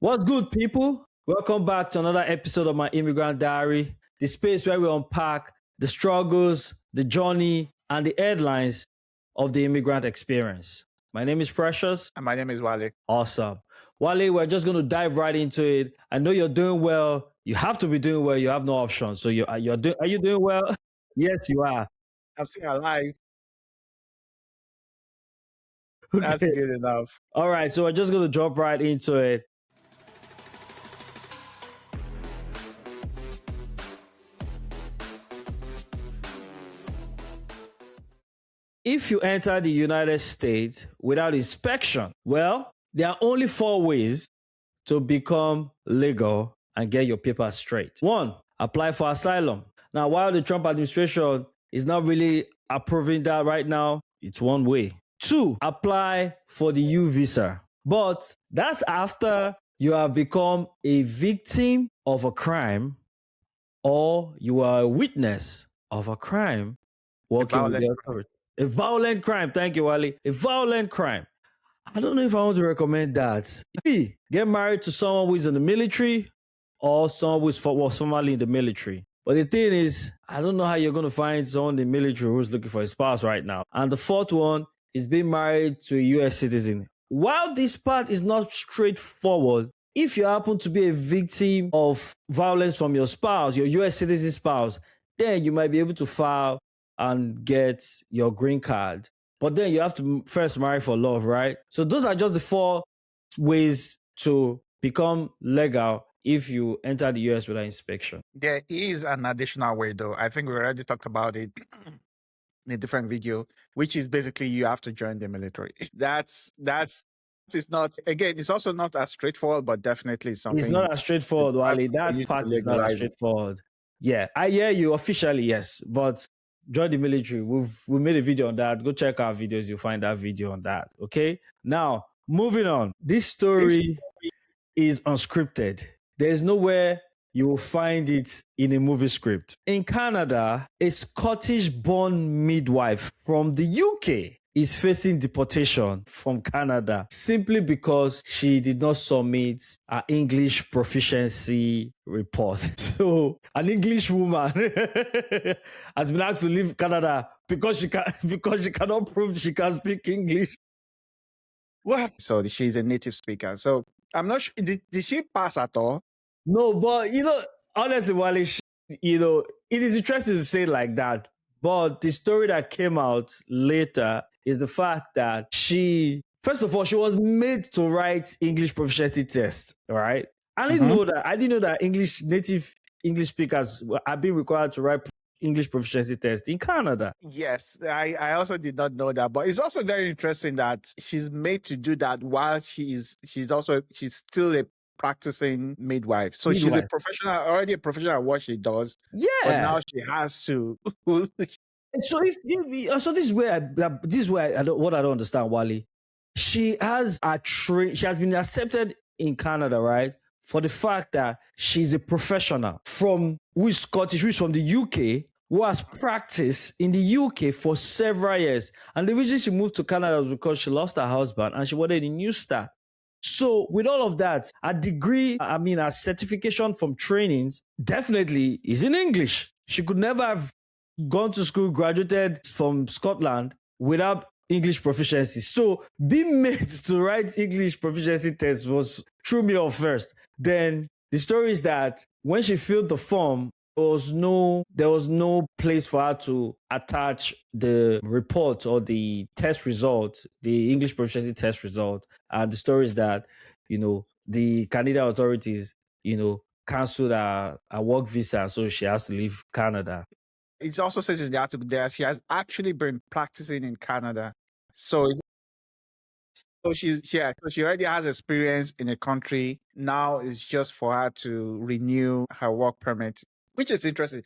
What's good, people? Welcome back to another episode of my Immigrant Diary, the space where we unpack the struggles, the journey, and the headlines of the immigrant experience. My name is Precious. And my name is Wale. Awesome. Wale, we're just going to dive right into it. I know you're doing well. You have to be doing well. You have no option. So are you doing well? Yes, you are. I'm still alive. Okay. That's good enough. All right. So we're just going to jump right into it. If you enter the United States without inspection, well, there are only 4 ways to become legal and get your papers straight. 1, apply for asylum. Now, while the Trump administration is not really approving that right now, it's one way. 2, apply for the U visa. But that's after you have become a victim of a crime or you are a witness of a crime working with the authorities. A violent crime. Thank you, Wally. A violent crime. I don't know if I want to recommend that. Get married to someone who is in the military or someone who was formerly in the military. But the thing is, I don't know how you're going to find someone in the military who's looking for a spouse right now. And the 4th one is being married to a U.S. citizen. While this part is not straightforward, if you happen to be a victim of violence from your spouse, your U.S. citizen spouse, then you might be able to file and get your green card. But then you have to first marry for love, right? So those are just the 4 ways to become legal if you enter the US without inspection. There is an additional way, though. I think we already talked about it in a different video, which is basically you have to join the military. It's not, again, it's also not as straightforward, but definitely something. It's not as straightforward, Wally. That part is not as straightforward. Yeah, I hear you officially, yes, but join the military. We made a video on that. Go check our videos. You'll find that video on that. Okay. Now, moving on. This story is unscripted. There's nowhere you will find it in a movie script. In Canada, a Scottish-born midwife from the UK is facing deportation from Canada simply because she did not submit her English proficiency report. So an English woman has been asked to leave Canada because she cannot prove she can speak English. What? So she's a native speaker. So I'm not sure. Did she pass at all? No, but honestly, Wally, it is interesting to say it like that. But the story that came out later is the fact that first of all, she was made to write English proficiency test, right? I didn't know that. I didn't know that native English speakers are being required to write English proficiency test in Canada. Yes, I also did not know that. But it's also very interesting that she's made to do that while she's still a practicing midwife. So she's already a professional at what she does. Yeah. But now she has to. So this is where what I don't understand, Wally. She has been accepted in Canada, right? For the fact that she's a professional who is Scottish, who is from the UK, who has practiced in the UK for several years. And the reason she moved to Canada was because she lost her husband and she wanted a new start. So with all of that, her certification from trainings definitely is in English. She could never have gone to school, graduated from Scotland without English proficiency. So being made to write English proficiency test threw me off first. Then the story is that when she filled the form, there was no place for her to attach the report or the test result, the English proficiency test result. And the story is that, the Canadian authorities, canceled her work visa, so she has to leave Canada. It also says in the article that she has actually been practicing in Canada. So she already has experience in a country. Now it's just for her to renew her work permit, which is interesting.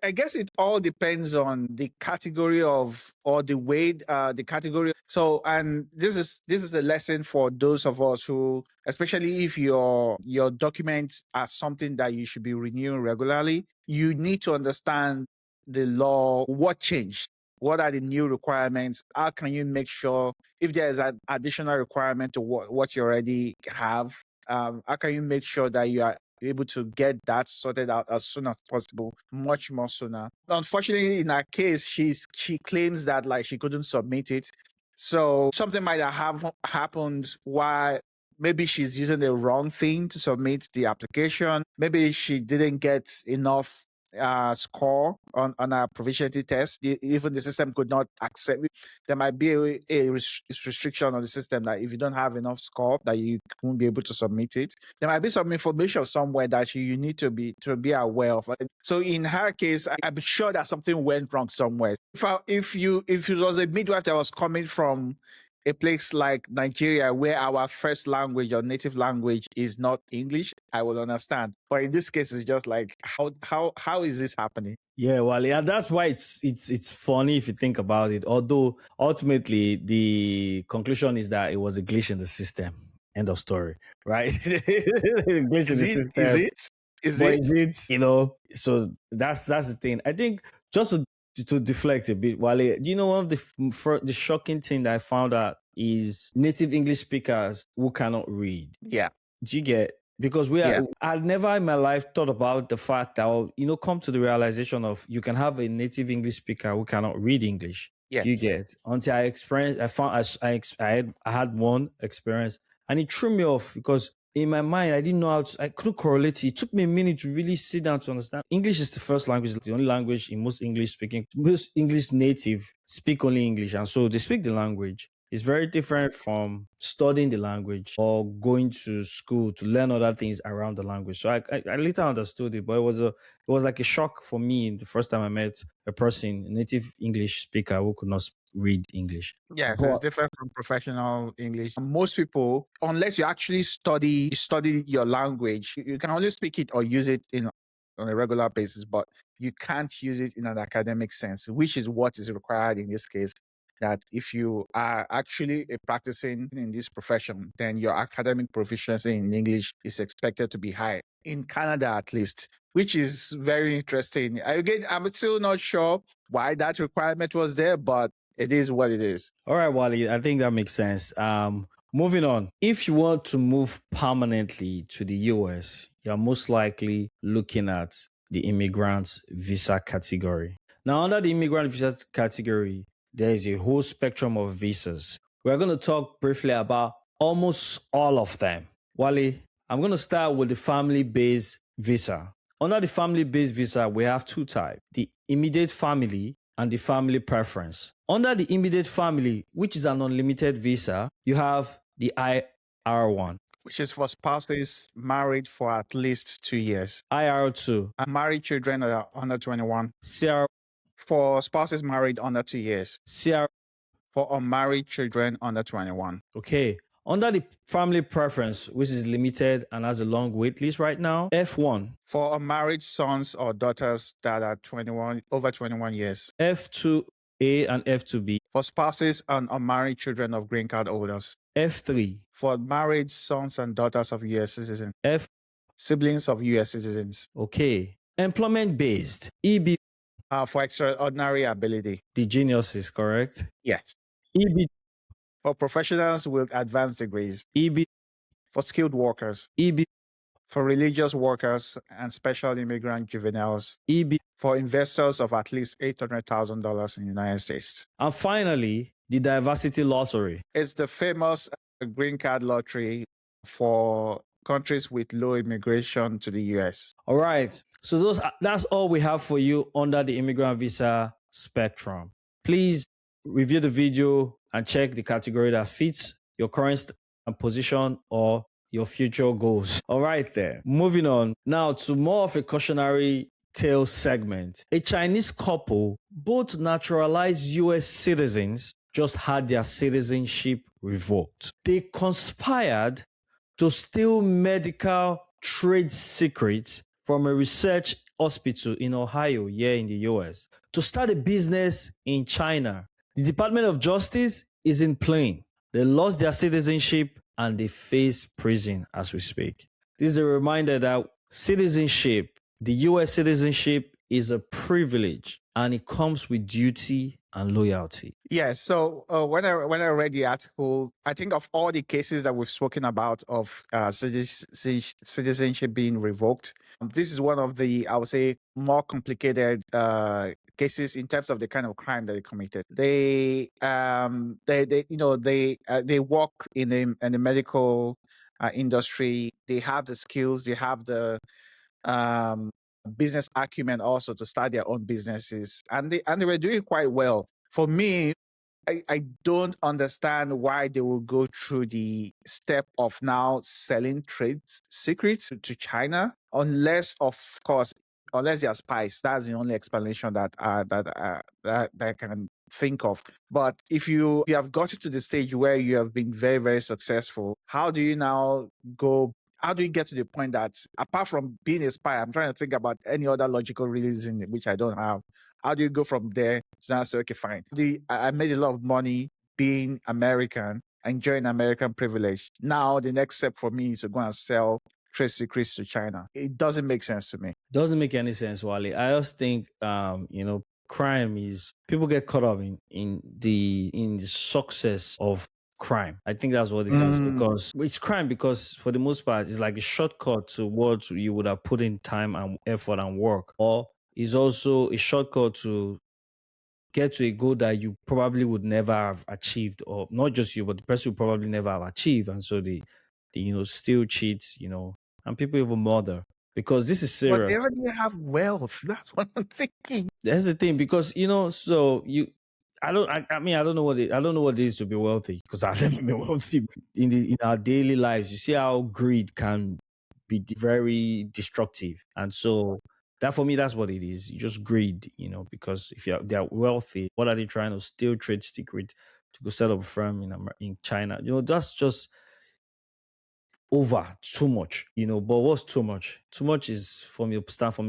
I guess it all depends on the category or the way the category. So, and this is a lesson for those of us who, especially if your documents are something that you should be renewing regularly, you need to understand the law, what changed, what are the new requirements, how can you make sure if there is an additional requirement to what you already have, how can you make sure that you are able to get that sorted out as soon as possible, much more sooner. Unfortunately, in her case, she claims that like she couldn't submit it. So something might have happened while maybe she's using the wrong thing to submit the application. Maybe she didn't get enough score on a proficiency test. Even the system could not accept it. There might be a restriction on the system that if you don't have enough score, that you won't be able to submit it. There might be some information somewhere that you need to be aware of. So in her case, I'm sure that something went wrong somewhere. If it was a midwife that was coming from a place like Nigeria, where our first language or native language is not English, I will understand. But in this case, it's just like, how is this happening? Yeah, well, yeah, that's why it's funny if you think about it. Although ultimately the conclusion is that it was a glitch in the system. End of story, right? Glitch in the system. Is it? So that's the thing. I think just to deflect a bit, Wale, do you know one of the shocking thing that I found out is native English speakers who cannot read. Yeah. Do you get? Because I'd never in my life thought about the fact that, come to the realization of you can have a native English speaker who cannot read English. Yes. Do you get? Until I experienced, I found I had one experience and it threw me off because in my mind, I didn't know I couldn't correlate it. It took me a minute to really sit down to understand. English is the first language, the only language in most English native speak only English. And so they speak the language. It's very different from studying the language or going to school to learn other things around the language. So I later understood it, but it was like a shock for me the first time I met a person, a native English speaker who could not read English. Yes, it's different from professional English. Most people, unless you actually study your language, you can only speak it or use it on a regular basis, but you can't use it in an academic sense, which is what is required in this case. That if you are actually practicing in this profession, then your academic proficiency in English is expected to be high. In Canada, at least, which is very interesting. Again, I'm still not sure why that requirement was there, but it is what it is. All right, Wally, I think that makes sense. Moving on. If you want to move permanently to the US, you're most likely looking at the immigrant visa category. Now, under the immigrant visa category, there is a whole spectrum of visas. We're going to talk briefly about almost all of them. Wally, I'm going to start with the family-based visa. Under the family-based visa, we have two types, the immediate family and the family preference. Under the immediate family, which is an unlimited visa, you have the IR1. Which is for spouses married for at least 2 years. IR2. And married children are under 21. CR. For spouses married under 2 years. CR. For unmarried children under 21. Okay. Under the family preference, which is limited and has a long wait list right now, F1. For unmarried sons or daughters that are over 21 years. F2A and F2B. For spouses and unmarried children of green card holders. F3. For married sons and daughters of U.S. citizens. Siblings of U.S. citizens. Okay. Employment-based, EB. For extraordinary ability. The geniuses, correct? Yes. EB. For professionals with advanced degrees. EB. For skilled workers. EB. For religious workers and special immigrant juveniles. EB. For investors of at least $800,000 in the United States. And finally, the diversity lottery. It's the famous green card lottery for countries with low immigration to the U.S. All right. So that's all we have for you under the immigrant visa spectrum. Please review the video and check the category that fits your current position or your future goals. All right there. Moving on now to more of a cautionary tale segment. A Chinese couple, both naturalized US citizens, just had their citizenship revoked. They conspired to steal medical trade secrets from a research hospital in Ohio, here in the US, to start a business in China. The Department of Justice is in play. They lost their citizenship and they face prison as we speak. This is a reminder that citizenship, the US citizenship, is a privilege and it comes with duty and loyalty. Yeah. So when I read the article, I think of all the cases that we've spoken about of citizenship being revoked, this is one of the, I would say, more complicated cases in terms of the kind of crime that they committed. They work in the medical industry. They have the skills. They have the um, business acumen also to start their own businesses, and they were doing quite well. For me, I don't understand why they will go through the step of now selling trade secrets to China, unless, of course, unless they are spies. That's the only explanation that I can think of. But if you have gotten to the stage where you have been very, very successful, how do you now go? How do you get to the point that, apart from being a spy, I'm trying to think about any other logical reason which I don't have. How do you go from there to now say, okay, fine. I made a lot of money being American, enjoying American privilege. Now the next step for me is to go and sell trade secrets to China. It doesn't make sense to me. Doesn't make any sense, Wally. I just think crime is, people get caught up in the success of crime. I think that's what this is, because it's crime, because for the most part it's like a shortcut to what you would have put in time and effort and work, or is also a shortcut to get to a goal that you probably would never have achieved, or not just you, but the person would probably never have achieved. And so they still cheat, and people even murder, because this is But they serious. already have wealth. That's what I'm thinking. That's the thing, because so I mean, I don't know what it is to be wealthy, because I've never been wealthy in our daily lives. You see how greed can be very destructive, and so that, for me, that's what it is. You just greed, because if they're wealthy, what are they trying to steal trade secret to go set up a firm in China? That's just over too much, but what's too much? Too much is from the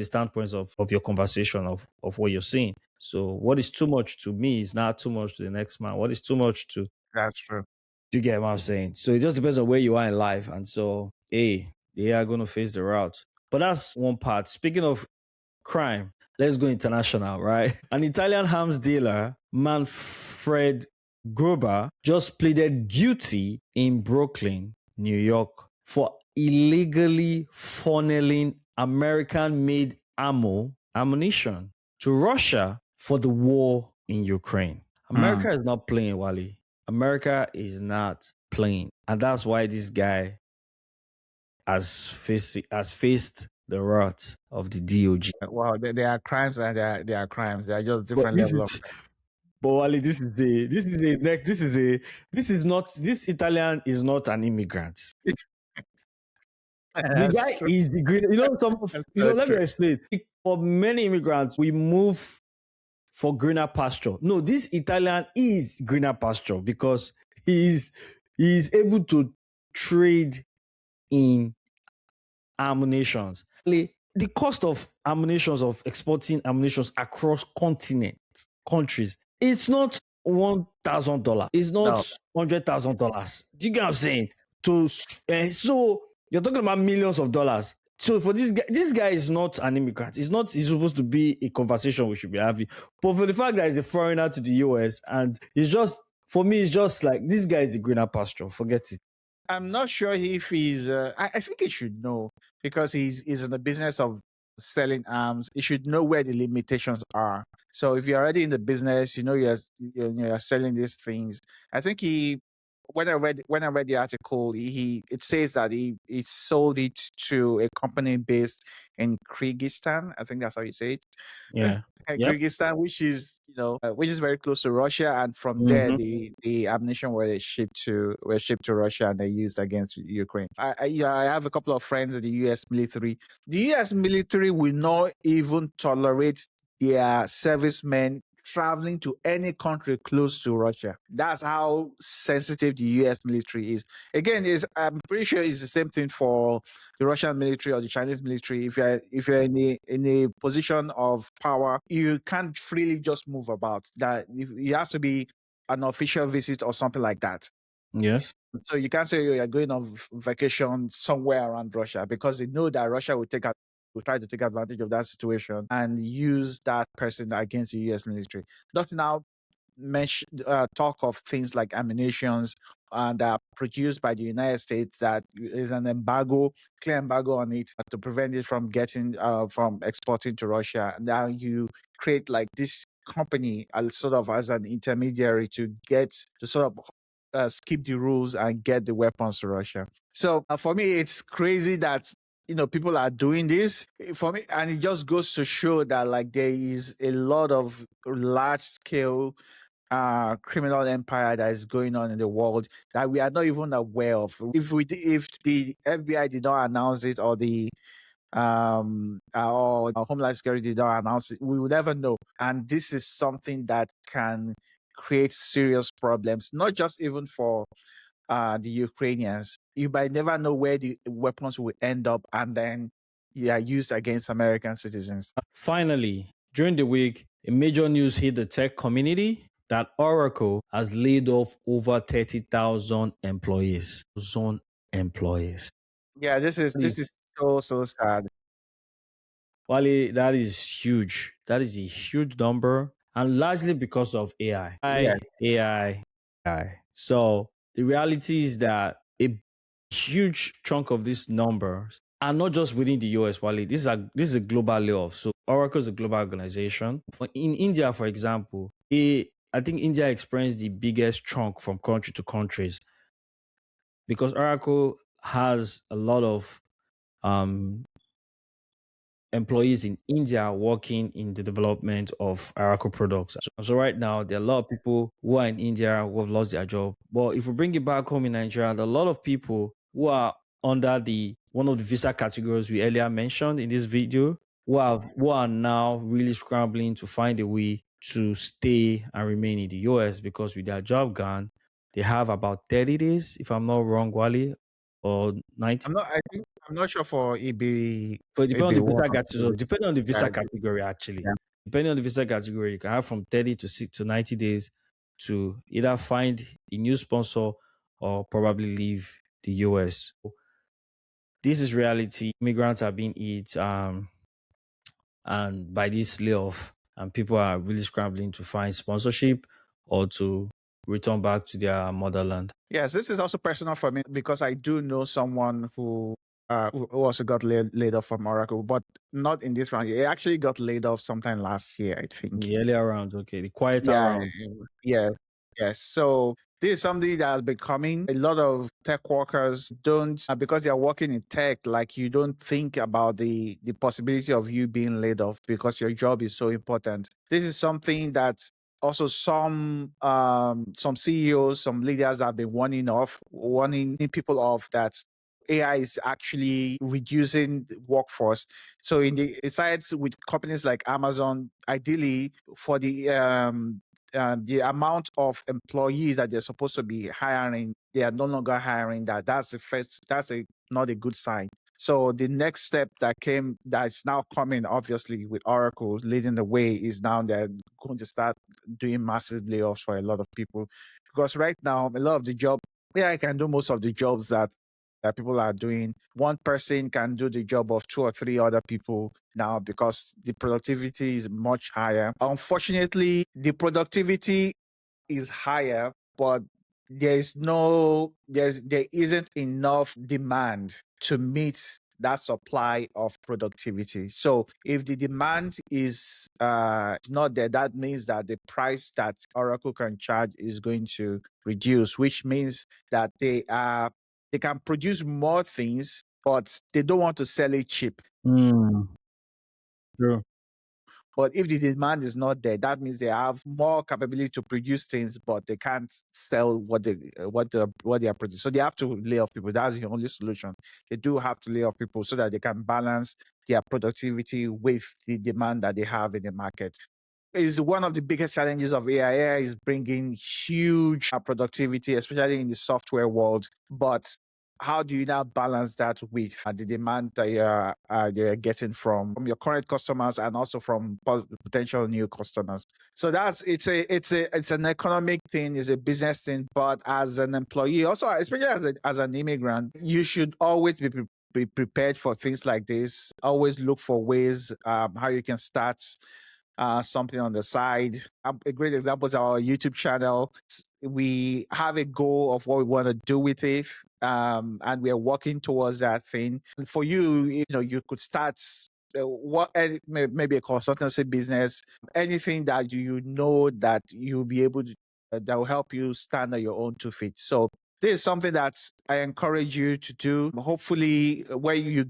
standpoint of your conversation of what you're seeing. So what is too much to me is not too much to the next man. What is too much to That's true. do you get what I'm saying? So it just depends on where you are in life. And so, hey, they are going to face the route. But that's one part. Speaking of crime, let's go international, right? An Italian arms dealer, Manfred Gruber, just pleaded guilty in Brooklyn, New York, for illegally funneling American-made ammunition to Russia for the war in Ukraine. America is not playing, Wally. America is not playing. And that's why this guy has faced the wrath of the DOJ. Wow, there are crimes and there are crimes. They are just different level of. But Wally, this Italian is not an immigrant. The guy True. is the green. Let me explain. For many immigrants, we move for greener pasture. No, this Italian is greener pasture, because he's able to trade in ammunitions. The cost of ammunitions, of exporting ammunitions across countries, it's not $1,000. It's not $100,000. Do you get what I'm saying? So you're talking about millions of dollars. So for this guy is not an immigrant. He's supposed to be a conversation we should be having. But for the fact that he's a foreigner to the US, and for me, it's just like, this guy is a greener pasture. Forget it. I'm not sure if he's. I think he should know, because he's in the business of selling arms. He should know where the limitations are. So if you're already in the business, you're selling these things. I think when I read the article, it says that he sold it to a company based in Kyrgyzstan. I think that's how you say it. Yeah. Yep. Kyrgyzstan, which is very close to Russia, and from there the ammunition were shipped to Russia and they used against Ukraine. I have a couple of friends in the U.S. military. The U.S. military will not even tolerate their servicemen traveling to any country close to Russia. That's how sensitive the U.S. military is. Again, I'm pretty sure it's the same thing for the Russian military or the Chinese military. If you're in a position of power, you can't freely just move about. That you have to be an official visit or something like that. Yes. So you can't say you're going on vacation somewhere around Russia, because they know that Russia will try to take advantage of that situation and use that person against the U.S. military. Not now talk of things like ammunitions and produced by the United States that is an embargo, clear embargo on it to prevent it from getting from exporting to Russia. Now you create like this company as sort of as an intermediary to get to sort of skip the rules and get the weapons to Russia. So for me, it's crazy that people are doing this for me, and it just goes to show that like there is a lot of large scale criminal empire that is going on in the world that we are not even aware of. If the FBI did not announce it, or the or Homeland Security did not announce it, we would never know. And this is something that can create serious problems, not just even for the Ukrainians. You might never know where the weapons will end up, and then used against American citizens. Finally, during the week, a major news hit the tech community that Oracle has laid off over 30,000 employees. Yeah, this is so sad. Wale, that is huge. That is a huge number, and largely because of AI. AI. So the reality is that a huge chunk of these numbers are not just within the US, Wale. This is a global layoff. So Oracle is a global organization. In India, for example, I think India experienced the biggest chunk from country to countries because Oracle has a lot of employees in India working in the development of Oracle products. So right now, there are a lot of people who are in India who have lost their job. But if we bring it back home in Nigeria, there are a lot of people who are under the one of the visa categories we earlier mentioned in this video, who are now really scrambling to find a way to stay and remain in the US because with their job gone, they have about 30 days, if I'm not wrong, Wally, or 90. I'm not sure for EB. For depending on the one visa or category, two. depending on the visa Yeah. category, actually, Yeah. depending on the visa category, you can have from 30 to 90 days to either find a new sponsor or probably leave the US. This is reality. Immigrants are being hit and by this layoff, and people are really scrambling to find sponsorship or to return back to their motherland. Yes, this is also personal for me because I do know someone who also got laid off from Oracle, but not in this round. He actually got laid off sometime last year, I think. The earlier rounds, okay, the quieter Yeah, round. yeah, yes. So this is something that has been coming. A lot of tech workers don't, because they are working in tech, like you don't think about the possibility of you being laid off because your job is so important. This is something that also some CEOs, some leaders have been warning people off, that AI is actually reducing the workforce. So in the sides with companies like Amazon, ideally for the amount of employees that they're supposed to be hiring, they are no longer hiring that. That's not a good sign. So the next step that's now coming, obviously with Oracle leading the way, is now they're going to start doing massive layoffs for a lot of people. Because right now, a lot of the job, I can do most of the jobs that people are doing. One person can do the job of two or three other people now because the productivity is much higher. Unfortunately, the productivity is higher, but there isn't enough demand to meet that supply of productivity. So if the demand is not there, that means that the price that Oracle can charge is going to reduce, which means that they can produce more things, but they don't want to sell it cheap. True. But if the demand is not there, that means they have more capability to produce things, but they can't sell what they are producing. So they have to lay off people. That's the only solution. They do have to lay off people so that they can balance their productivity with the demand that they have in the market. Is one of the biggest challenges of AI. AI is bringing huge productivity, especially in the software world. But how do you now balance that with the demand that you're getting from your current customers and also from potential new customers? So it's an economic thing, it's a business thing. But as an employee, also especially as an immigrant, you should always be prepared for things like this. Always look for ways how you can start something on the side. A great example is our YouTube channel. We have a goal of what we want to do with it, and we are working towards that thing. And for you, you could start maybe a consultancy business, anything that you know that you'll be able to that will help you stand on your own 2 feet. So this is something that I encourage you to do. Hopefully, when you're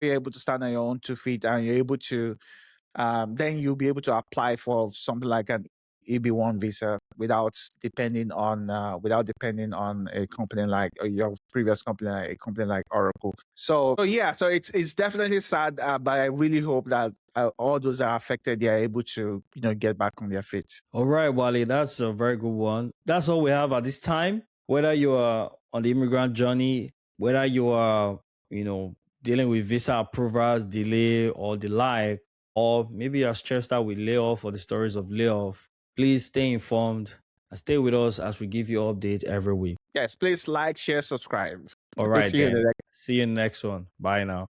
able to stand on your own 2 feet and you're able to, then you'll be able to apply for something like an EB1 visa without depending on a company like your previous company, like a company like Oracle. So yeah, so it's definitely sad, but I really hope that all those that are affected, they are able to get back on their feet. All right, Wally, that's a very good one. That's all we have at this time. Whether you are on the immigrant journey, whether you are dealing with visa approvals, delay, or the like, or maybe you're stressed out with layoff or the stories of layoff, please stay informed and stay with us as we give you updates every week. Yes, please like, share, subscribe. All right, See you in the then. next. See you in the next one. Bye now.